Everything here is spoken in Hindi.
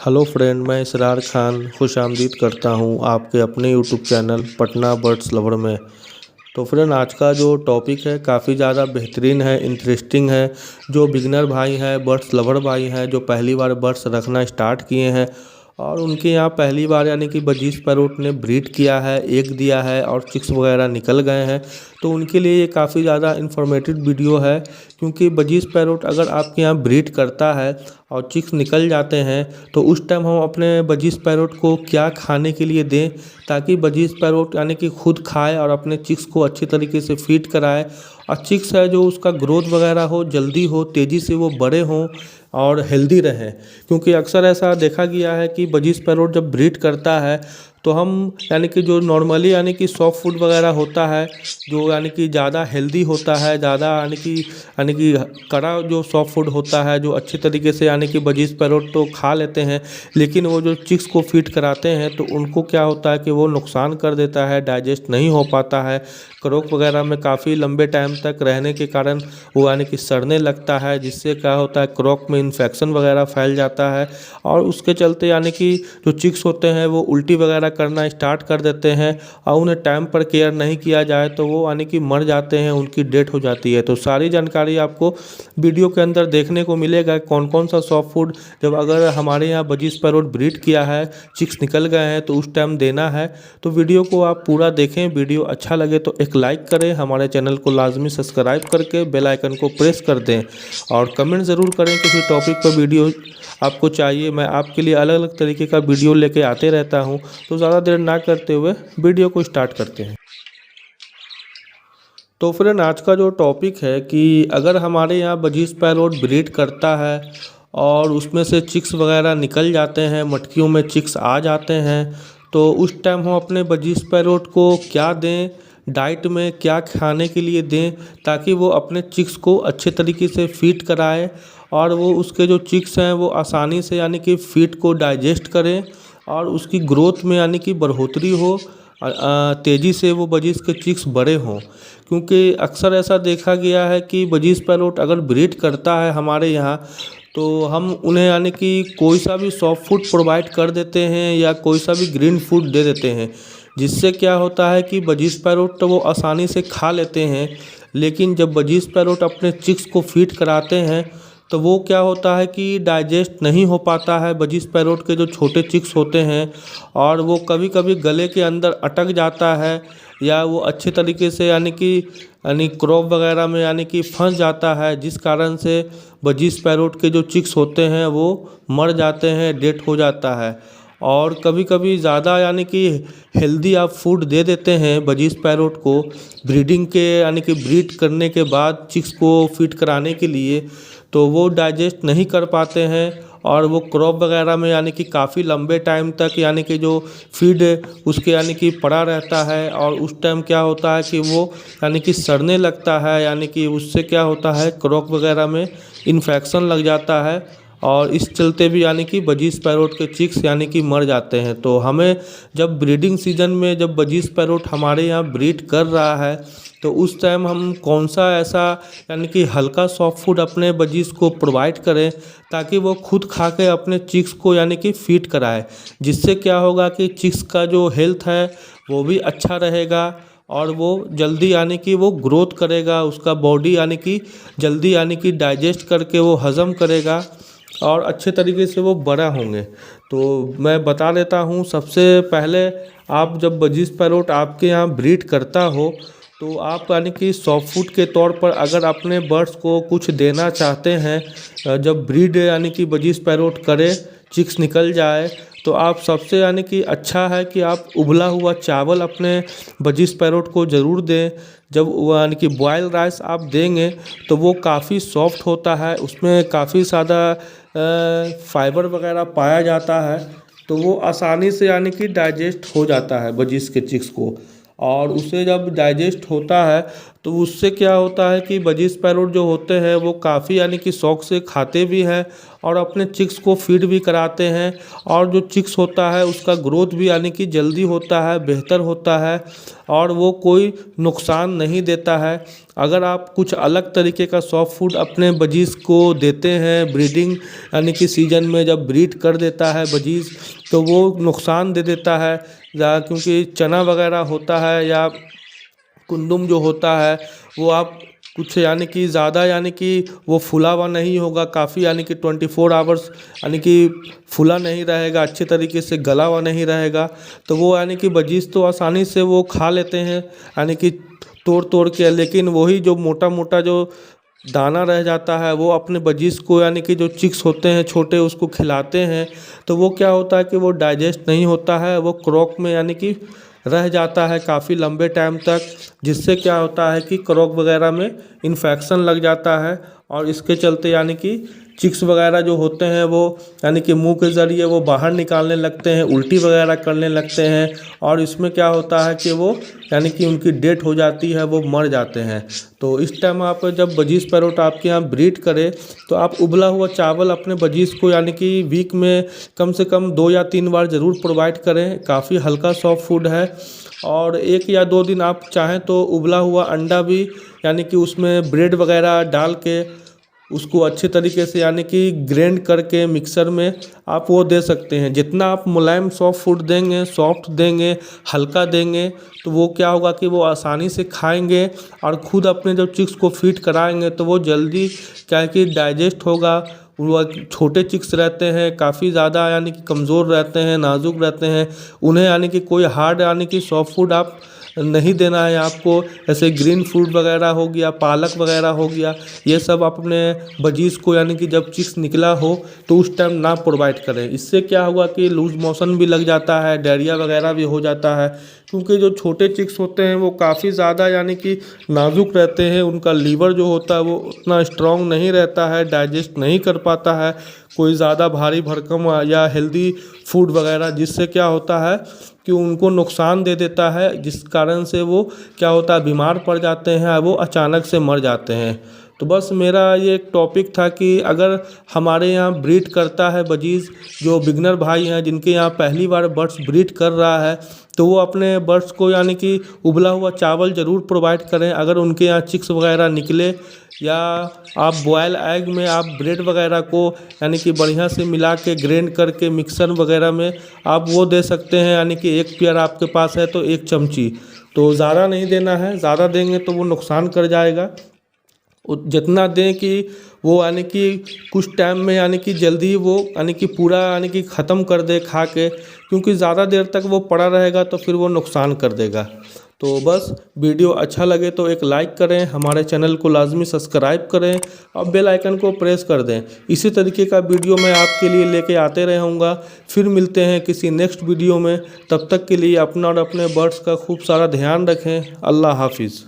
हेलो फ्रेंड, मैं इसरार खान खुशामदीद करता हूँ आपके अपने YouTube channel Patna birds lover में। तो फ्रेंड, आज का जो टॉपिक है काफ़ी ज़्यादा बेहतरीन है, इंटरेस्टिंग है। जो बिगनर भाई हैं, बर्ड्स लवर भाई हैं, जो पहली बार बर्ड्स रखना स्टार्ट किए हैं और उनके यहाँ पहली बार यानी कि बजीज पैरोट ने ब्रीड किया है, एग दिया है और चिक्स वगैरह निकल गए हैं, तो उनके लिए ये काफ़ी ज़्यादा इन्फॉर्मेटिव वीडियो है। क्योंकि बजीज पैरोट अगर आपके यहाँ ब्रीड करता है और चिक्स निकल जाते हैं तो उस टाइम हम अपने बजीज पैरोट को क्या खाने के लिए दें, ताकि बजीज पैरोट यानी कि खुद खाए और अपने चिक्स को अच्छी तरीके से फीड कराए और चिक्स है जो उसका ग्रोथ वगैरह हो, जल्दी हो, तेज़ी से वो बड़े हों और हेल्दी रहें। क्योंकि अक्सर ऐसा देखा गया है कि बजीज पैरोट जब ब्रीड करता है तो हम यानी कि जो नॉर्मली यानी कि सॉफ्ट फूड वगैरह होता है, जो यानी कि ज़्यादा हेल्दी होता है, ज़्यादा यानी कि कड़ा जो सॉफ्ट फूड होता है, जो अच्छी तरीके से यानी कि बजीज पैरोट तो खा लेते हैं, लेकिन वो जो चिक्स को फीड कराते हैं तो उनको क्या होता है कि वो नुकसान कर देता है, डाइजेस्ट नहीं हो पाता है। क्रोक वगैरह में काफ़ी लंबे टाइम तक रहने के कारण वो यानी कि सड़ने लगता है, जिससे क्या होता है क्रोक में इन्फेक्शन वगैरह फैल जाता है और उसके चलते यानी कि जो चिक्स होते हैं वो उल्टी वगैरह करना स्टार्ट कर देते हैं और उन्हें टाइम पर केयर नहीं किया जाए तो वो यानी कि मर जाते हैं, उनकी डेथ हो जाती है। तो सारी जानकारी आपको वीडियो के अंदर देखने को मिलेगा, कौन कौन सा सॉफ्ट फूड जब अगर हमारे यहाँ बजीज पैरोट ब्रीड किया है, चिक्स निकल गए हैं तो उस टाइम देना है। तो वीडियो को आप पूरा देखें, वीडियो अच्छा लगे तो एक लाइक करें, हमारे चैनल को लाजमी सब्सक्राइब करके बेल आइकन को प्रेस कर दें और कमेंट ज़रूर करें किसी टॉपिक पर वीडियो आपको चाहिए। मैं आपके लिए अलग अलग तरीके का वीडियो लेके आते रहता हूं। तो ज़्यादा देर ना करते हुए वीडियो को स्टार्ट करते हैं। तो फ्रेंड, आज का जो टॉपिक है कि अगर हमारे यहाँ बजीज पैरोट ब्रीड करता है और उसमें से चिक्स वगैरह निकल जाते हैं, मटकियों में चिक्स आ जाते हैं, तो उस टाइम हम अपने बजीज पैरोट को क्या दें, डाइट में क्या खाने के लिए दें, ताकि वो अपने चिक्स को अच्छे तरीके से फीड कराए और वो उसके जो चिक्स हैं वो आसानी से यानी कि फीड को डाइजेस्ट करें और उसकी ग्रोथ में यानी कि बढ़ोतरी हो, तेज़ी से वो बजीज के चिक्स बड़े हों। क्योंकि अक्सर ऐसा देखा गया है कि बजीज पैरोट अगर ब्रीड करता है हमारे यहाँ तो हम उन्हें यानी कि कोई सा भी सॉफ्ट फूड प्रोवाइड कर देते हैं या कोई सा भी ग्रीन फूड दे देते हैं, जिससे क्या होता है कि बजीज पैरोट तो वो आसानी से खा लेते हैं, लेकिन जब बजीज पैरोट अपने चिक्स को फीड कराते हैं तो वो क्या होता है कि डाइजेस्ट नहीं हो पाता है बजीज पैरोट के जो छोटे चिक्स होते हैं, और वो कभी कभी गले के अंदर अटक जाता है या वो अच्छे तरीके से यानी क्रॉप वगैरह में यानी कि फंस जाता है, जिस कारण से बजीज पैरोट के जो चिक्स होते हैं वो मर जाते हैं, डेथ हो जाता है। और कभी कभी ज़्यादा यानी कि हेल्दी आप फूड दे देते हैं बजीज पैरोट को ब्रीडिंग के यानी कि ब्रीड करने के बाद चिक्स को फीड कराने के लिए, तो वो डाइजेस्ट नहीं कर पाते हैं और वो क्रॉप वगैरह में यानी कि काफ़ी लंबे टाइम तक यानी कि जो फीड उसके यानी कि पड़ा रहता है और उस टाइम क्या होता है कि वो यानी कि सड़ने लगता है, यानी कि उससे क्या होता है क्रॉप वगैरह में इन्फेक्शन लग जाता है और इस चलते भी यानी कि बजीज पैरोट के चिक्स यानी कि मर जाते हैं। तो हमें जब ब्रीडिंग सीजन में जब बजीज पैरोट हमारे यहाँ ब्रीड कर रहा है तो उस टाइम हम कौन सा ऐसा यानी कि हल्का सॉफ्ट फूड अपने बजीज को प्रोवाइड करें, ताकि वो खुद खा के अपने चिक्स को यानी कि फीड कराए, जिससे क्या होगा कि चिक्स का जो हेल्थ है वो भी अच्छा रहेगा और वो जल्दी यानी कि वो ग्रोथ करेगा, उसका बॉडी यानी कि जल्दी यानी कि डाइजेस्ट करके वो हज़म करेगा और अच्छे तरीके से वो बड़ा होंगे। तो मैं बता देता हूँ, सबसे पहले आप जब बजीज पैरोट आपके यहाँ ब्रीड करता हो तो आप यानी कि सॉफ्ट फूड के तौर पर अगर अपने बर्ड्स को कुछ देना चाहते हैं, जब ब्रीड यानी कि बजीज पैरोट करे, चिक्स निकल जाए, तो आप सबसे यानी कि अच्छा है कि आप उबला हुआ चावल अपने बजीज पैरोट को ज़रूर दें। जब वो यानी कि बॉयल राइस आप देंगे तो वो काफ़ी सॉफ्ट होता है, उसमें काफ़ी ज़्यादा फाइबर वगैरह पाया जाता है, तो वो आसानी से यानी कि डाइजेस्ट हो जाता है बजीज के चिक्स को। और उसे जब डाइजेस्ट होता है तो उससे क्या होता है कि बजीज पैरोट जो होते हैं वो काफ़ी यानी कि शौक से खाते भी हैं और अपने चिक्स को फीड भी कराते हैं। और जो चिक्स होता है उसका ग्रोथ भी यानी कि जल्दी होता है, बेहतर होता है और वो कोई नुकसान नहीं देता है। अगर आप कुछ अलग तरीके का सॉफ्ट फूड अपने बजीज को देते हैं ब्रीडिंग यानी कि सीजन में जब ब्रीड कर देता है बजीज तो वो नुकसान दे देता है, क्योंकि चना वगैरह होता है या कुंदुम जो होता है वो आप कुछ यानी कि ज़्यादा यानी कि वो फूला हुआ नहीं होगा, काफ़ी यानी कि 24 आवर्स यानी कि फूला नहीं रहेगा, अच्छे तरीके से गला हुआ नहीं रहेगा। तो वो यानी कि बजीज तो आसानी से वो खा लेते हैं यानी कि तोड़ तोड़ के, लेकिन वही जो मोटा मोटा जो दाना रह जाता है वो अपने बजीज को यानी कि जो चिक्स होते हैं छोटे उसको खिलाते हैं। तो वो क्या होता है कि वो डाइजेस्ट नहीं होता है, वो क्रॉक में यानी कि रह जाता है काफ़ी लंबे टाइम तक, जिससे क्या होता है कि क्रॉक वगैरह में इन्फेक्शन लग जाता है और इसके चलते यानी कि चिक्स वगैरह जो होते हैं वो यानी कि मुंह के ज़रिए वो बाहर निकालने लगते हैं, उल्टी वगैरह करने लगते हैं और इसमें क्या होता है कि वो यानी कि उनकी डेथ हो जाती है, वो मर जाते हैं। तो इस टाइम आप जब बजीज पैरोट आपके यहाँ ब्रीड करें तो आप उबला हुआ चावल अपने बजीज को यानी कि वीक में कम से कम 2 या 3 बार ज़रूर प्रोवाइड करें। काफ़ी हल्का सॉफ्ट फूड है और 1 या 2 दिन आप चाहें तो उबला हुआ अंडा भी यानी कि उसमें ब्रेड वगैरह डाल के उसको अच्छे तरीके से यानी कि ग्राइंड करके मिक्सर में आप वो दे सकते हैं। जितना आप मुलायम सॉफ्ट फूड देंगे, सॉफ्ट देंगे, हल्का देंगे तो वो क्या होगा कि वो आसानी से खाएंगे और ख़ुद अपने जब चिक्स को फीड कराएंगे तो वो जल्दी क्या है कि डाइजेस्ट होगा। वो छोटे चिक्स रहते हैं, काफ़ी ज़्यादा यानी कि कमज़ोर रहते हैं, नाजुक रहते हैं, उन्हें यानी कि कोई हार्ड यानी कि सॉफ्ट फूड आप नहीं देना है आपको। ऐसे ग्रीन फूड वगैरह हो गया, पालक वगैरह हो गया, ये सब आप अपने बजीज को यानी कि जब चिक्स निकला हो तो उस टाइम ना प्रोवाइड करें। इससे क्या हुआ कि लूज मोशन भी लग जाता है, डायरिया वगैरह भी हो जाता है, क्योंकि जो छोटे चिक्स होते हैं वो काफ़ी ज़्यादा यानी कि नाजुक रहते हैं, उनका लीवर जो होता है वो उतना स्ट्रांग नहीं रहता है, डाइजेस्ट नहीं कर पाता है कोई ज़्यादा भारी भरकम या हेल्दी फूड वगैरह, जिससे क्या होता है कि उनको नुकसान दे देता है, जिस कारण से वो क्या होता है बीमार पड़ जाते हैं, वो अचानक से मर जाते हैं। तो बस मेरा ये एक टॉपिक था कि अगर हमारे यहाँ ब्रीड करता है बजीज, जो बिगनर भाई हैं जिनके यहाँ पहली बार बर्ड्स ब्रीड कर रहा है तो वो अपने बर्ड्स को यानी कि उबला हुआ चावल ज़रूर प्रोवाइड करें। अगर उनके यहाँ चिक्स वगैरह निकले या आप बॉयल एग में आप ब्रेड वगैरह को यानी कि बढ़िया से मिला के ग्राइंड करके मिक्सर वगैरह में आप वो दे सकते हैं, यानी कि 1 पेयर आपके पास है तो 1 चमची, तो ज़्यादा नहीं देना है, ज़्यादा देंगे तो वो नुकसान कर जाएगा। जितना दें कि वो यानी कि कुछ टाइम में यानी कि जल्दी वो यानी कि पूरा यानी कि ख़त्म कर दे खा के, क्योंकि ज़्यादा देर तक वो पड़ा रहेगा तो फिर वो नुकसान कर देगा। तो बस वीडियो अच्छा लगे तो एक लाइक करें, हमारे चैनल को लाजमी सब्सक्राइब करें और बेल आइकन को प्रेस कर दें। इसी तरीके का वीडियो मैं आपके लिए लेके आते रहूँगा। फिर मिलते हैं किसी नेक्स्ट वीडियो में, तब तक के लिए अपना और अपने बर्ड्स का खूब सारा ध्यान रखें। अल्लाह हाफिज़।